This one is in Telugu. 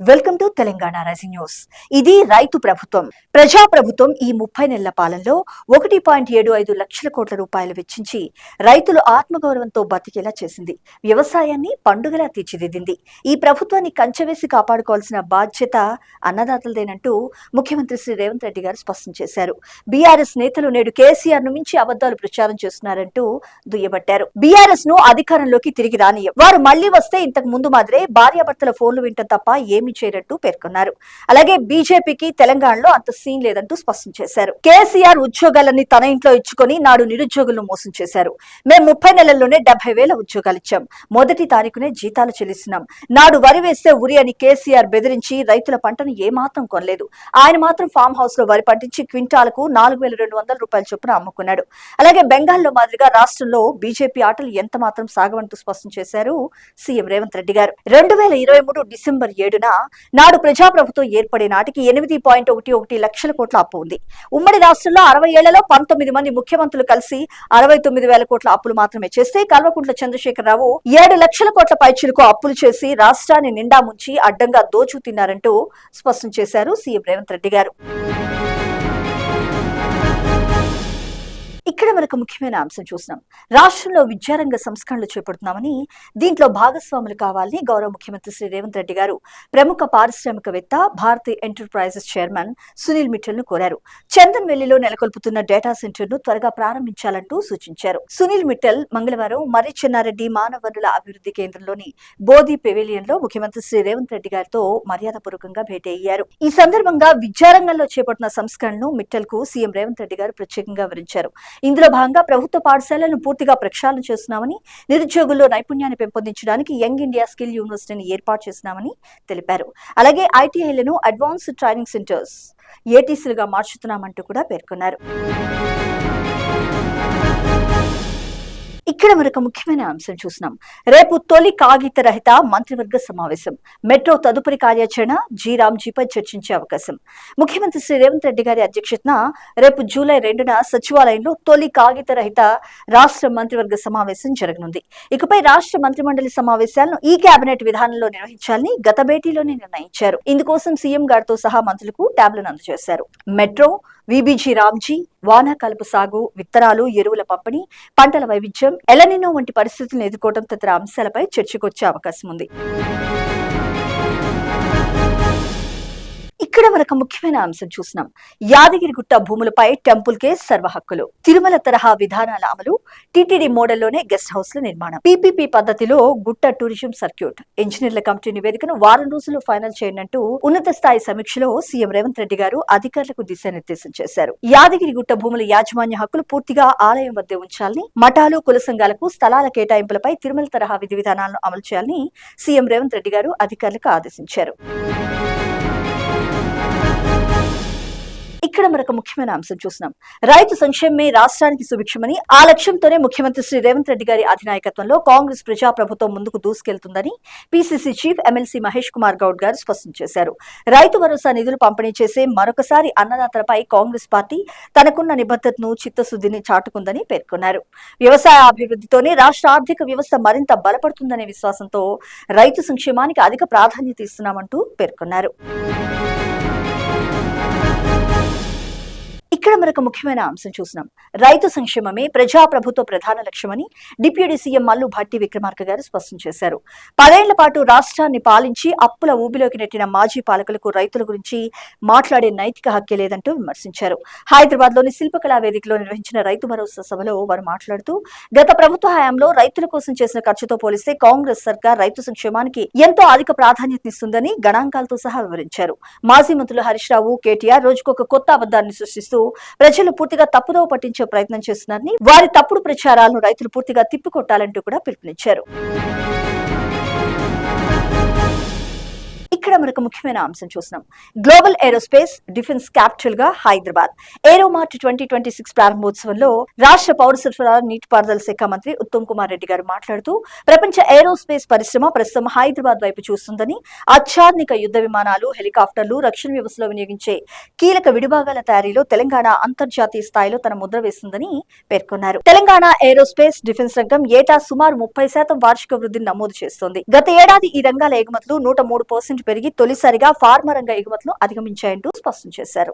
Welcome to Telangana rising news. ఇది రైతు ప్రభుత్వం, ప్రజా ప్రభుత్వం. ఈ 30 నెలల పాలనలో 1.75 లక్షల కోట్ల రూపాయలు వెచ్చించి రైతులు ఆత్మగౌరవంతో బతికేలా చేసింది. వ్యవసాయాన్ని పండుగలా తీర్చిదిద్దింది. ఈ ప్రభుత్వాన్ని కంచెవేసి కాపాడుకోవాల్సిన బాధ్యత అన్నదాతలదేనంటూ ముఖ్యమంత్రి శ్రీ రేవంత్ రెడ్డి గారు స్పష్టం చేశారు. బీఆర్ఎస్ నేతలు నేడు కేసీఆర్ ను మించి అబద్దాలు ప్రచారం చేస్తున్నారంటూ దుయ్యబట్టారు. బీఆర్ఎస్ ను అధికారంలోకి తిరిగి రానియ్యం, వారు మళ్లీ వస్తే ఇంతకు ముందు మాదిరే భార్యాభర్తల ఫోన్లు వింటం తప్ప ఏమీ చేయనట్టు పేర్కొన్నారు. అలాగే బీజేపీకి తెలంగాణలో అంత సీన్ లేదంటూ స్పష్టం చేశారు. కేసీఆర్ ఉద్యోగాలన్నీ తన ఇంట్లో ఇచ్చుకొని నాడు నిరుద్యోగులను మోసం చేశారు. మేము 30 నెలల్లోనే 70,000 ఉద్యోగాలు ఇచ్చాం. మొదటి తారీఖునే జీతాలు చెల్లిస్తున్నాం. నాడు వరి వేస్తే ఉరి అని కేసీఆర్ బెదిరించి రైతుల పంటను ఏమాత్రం కొనలేదు. ఆయన మాత్రం ఫామ్ హౌస్ లో వరి పండించి క్వింటాలకు 4,200 రూపాయల చొప్పున అమ్ముకున్నాడు. అలాగే బెంగాల్లో మాదిరిగా రాష్ట్రంలో బీజేపీ ఆటలు ఎంత మాత్రం సాగవంటూ స్పష్టం చేశారు సీఎం రేవంత్ రెడ్డి గారు. 2023 డిసెంబర్ 7న నాడు ప్రజాప్రభుత్వం ఏర్పడే నాటికి 8.11 లక్షల కోట్ల అప్పు ఉంది. ఉమ్మడి రాష్ట్రంలో 60 ఏళ్లలో 19 మంది ముఖ్యమంత్రులు కలిసి 69,000 కోట్ల అప్పులు మాత్రమే చేస్తే కల్వకుంట్ల చంద్రశేఖరరావు 7 లక్షల కోట్ల పైచిలకు అప్పులు చేసి రాష్ట్రాన్ని నిండా ముంచి అడ్డంగా దోచు తిన్నారంటూ స్పష్టం చేశారు సీఎం రేవంత్ రెడ్డి గారు. ఇక్కడ మనకు ముఖ్యమైన అంశం చూసినాం. రాష్ట్రంలో విద్యారంగ సంస్కరణలు చేపడుతున్నామని, దీంట్లో భాగస్వాములు కావాలని గౌరవ ముఖ్యమంత్రి శ్రీ రేవంత్ రెడ్డి గారు ప్రముఖ పారిశ్రామికవేత్త భారతీ ఎంటర్ప్రైజెస్ చైర్మన్ సునీల్ మిట్టల్ ను కోరారు. చందన్వెల్లిలో నెలకొల్పుతున్న డేటా సెంటర్ ను త్వరగా ప్రారంభించాలంటూ సూచించారు. సునీల్ మిట్టల్ మంగళవారం మర్రి చెన్నారెడ్డి మానవ వనరుల అభివృద్ధి కేంద్రంలోని బోధి పెవిలియన్ లో ముఖ్యమంత్రి శ్రీ రేవంత్ రెడ్డి గారితో మర్యాదపూర్వకంగా భేటీ అయ్యారు. ఈ సందర్భంగా విద్యారంగంలో చేపట్టిన సంస్కరణను మిట్టల్ కు సీఎం రేవంత్ రెడ్డి గారు ప్రత్యేకంగా వివరించారు. ఇందులో భాగంగా ప్రభుత్వ పాఠశాలను పూర్తిగా ప్రక్షాళన చేస్తున్నామని, నిరుద్యోగుల్లో నైపుణ్యాన్ని పెంపొందించడానికి యంగ్ ఇండియా స్కిల్ యూనివర్సిటీని ఏర్పాటు చేస్తున్నామని తెలిపారు. అలాగే ఐటీఐలను అడ్వాన్స్డ్ ట్రైనింగ్ సెంటర్స్ ఏటీసీలుగా మార్చుతున్నామంటూ కూడా పేర్కొన్నారు. ఇక్కడ మరొక ముఖ్యమైన అంశం చూసినాం. రేపు తొలి కాగిత రహిత మంత్రివర్గ సమావేశం. మెట్రో తదుపరి కార్యాచరణ జీరామ్జీపై చర్చించే అవకాశం. ముఖ్యమంత్రి శ్రీ రేవంత్ రెడ్డి గారి అధ్యక్షతన రేపు జూలై 2న సచివాలయంలో తొలి కాగిత రహిత రాష్ట్ర మంత్రివర్గ సమావేశం జరగనుంది. ఇకపై రాష్ట్ర మంత్రిమండలి సమావేశాలను ఈ కేబినెట్ విధానంలో నిర్వహించాలని గత భేటీలోనే నిర్ణయించారు. ఇందుకోసం సీఎం గారితో సహా మంత్రులకు ట్యాబ్లను అందజేశారు. మెట్రో, వీబీజీ రామ్జీ, వానాకాలపు సాగు, విత్తనాలు, ఎరువుల పంపిణీ, పంటల వైవిధ్యం, ఎలనినో వంటి పరిస్థితులను ఎదుర్కోవడం తదితర అంశాలపై చర్చకొచ్చే అవకాశం ఉంది. ఇక్కడ మరొక ముఖ్యమైన అంశం చూసినాం. యాదగిరిగుట్ట భూములపై టెంపుల్ కేస్ సర్వ హక్కులు, తిరుమల తరహా విధానాల అమలు, టీటీడీ మోడల్లోనే గెస్ట్ హౌస్ల నిర్మాణం, పీపీపీ పద్ధతిలో గుట్ట టూరిజం సర్క్యూట్, ఇంజనీర్ల కమిటీ నివేదికను వారం రోజులు ఫైనల్ చేయంటూ ఉన్నత స్థాయి సమీక్షలో సీఎం రేవంత్ రెడ్డి గారు అధికారులకు దిశానిర్దేశం చేశారు. యాదగిరిగుట్ట భూముల యాజమాన్య హక్కులు పూర్తిగా ఆలయం వద్దే ఉంచాలని, మఠాలు, కుల సంఘాలకు స్థలాల కేటాయింపులపై తిరుమల తరహా విధి విధానాలను అమలు చేయాలని సీఎం రేవంత్ రెడ్డి గారు అధికారులకు ఆదేశించారు. ఇక్కడ మరొక ముఖ్యమైన అంశం చూసినాం. రైతు సంక్షేమమే రాష్ట్రానికి సుభిక్షమని, ఆ లక్ష్యంతోనే ముఖ్యమంత్రి శ్రీ రేవంత్ రెడ్డి గారి అధినాయకత్వంలో కాంగ్రెస్ ప్రజా ప్రభుత్వం ముందుకు దూసుకెళ్తుందని PCC chief MLC Mahesh Kumar Goud గారు స్పష్టం చేశారు. రైతు భరోసా నిధులు పంపిణీ చేసే మరొకసారి అన్నదాతలపై కాంగ్రెస్ పార్టీ తనకున్న నిబద్ధతను, చిత్తశుద్ధిని చాటుకుందని పేర్కొన్నారు. వ్యవసాయ అభివృద్ధితోనే రాష్ట్ర ఆర్థిక వ్యవస్థ మరింత బలపడుతుందనే విశ్వాసంతో రైతు సంక్షేమానికి అధిక ప్రాధాన్యత ఇస్తున్నామంటూ పేర్కొన్నారు. ఇక్కడ మరొక ముఖ్యమైన అంశం చూసినాం. రైతు సంక్షేమమే ప్రజా ప్రభుత్వ ప్రధాన లక్ష్యమని డిప్యూటీ సీఎం మల్లు భట్టి విక్రమార్క గారు స్పష్టం చేశారు. 10 ఏళ్ల పాటు రాష్ట్రాన్ని పాలించి అప్పుల ఊబిలోకి నెట్టిన మాజీ పాలకులకు రైతుల గురించి మాట్లాడే నైతిక హక్కే లేదంటూ విమర్శించారు. హైదరాబాద్ లోని శిల్పకళా వేదికలో నిర్వహించిన రైతు భరోసా సభలో వారు మాట్లాడుతూ, గత ప్రభుత్వ హయాంలో రైతుల కోసం చేసిన ఖర్చుతో పోలిస్తే కాంగ్రెస్ సర్కార్ రైతు సంక్షేమానికి ఎంతో అధిక ప్రాధాన్యతనిస్తుందని గణాంకాలతో సహా వివరించారు. మాజీ మంత్రులు హరీష్ రావు, కేటీఆర్ రోజుకొక కొత్త అబద్ధాన్ని సృష్టిస్తూ ప్రజలు పూర్తిగా తప్పుదోవ పట్టించే ప్రయత్నం చేస్తున్నారని, వారి తప్పుడు ప్రచారాలను రైతులు పూర్తిగా తిప్పికొట్టాలంటూ కూడా పిలుపునిచ్చారు. ఇక్కడ మరొక ముఖ్యమైన అంశం చూసినాం. గ్లోబల్ ఏరోస్పేస్ డిఫెన్స్ క్యాపిటల్ గా హైదరాబాద్ ఏరో మార్ట్ 2026 ప్రారంభోత్సవంలో రాష్ట్ర పౌర సరఫరాల నీటిపారుదల శాఖ మంత్రి ఉత్తమ్ కుమార్ రెడ్డి గారు మాట్లాడుతూ, ప్రపంచ ఏరోస్పేస్ పరిశ్రమ ప్రస్తుతం హైదరాబాద్ వైపు చూస్తుందని, అత్యాధునిక యుద్ధ విమానాలు, హెలికాప్టర్లు, రక్షణ వ్యవస్థలో వినియోగించే కీలక విడిభాగాల తయారీలో తెలంగాణ అంతర్జాతీయ స్థాయిలో తన ముద్ర వేస్తుందని పేర్కొన్నారు. తెలంగాణ ఏరోస్పేస్ డిఫెన్స్ రంగం ఏటా సుమారు 30% వార్షిక వృద్ధిని నమోదు చేస్తోంది. గత ఏడాది ఈ రంగాల ఎగుమతులు 103% పెరిగి తొలిసారిగా ఫార్మా రంగ ఎగుమతులు అధిగమించాయంటూ స్పష్టం చేశారు.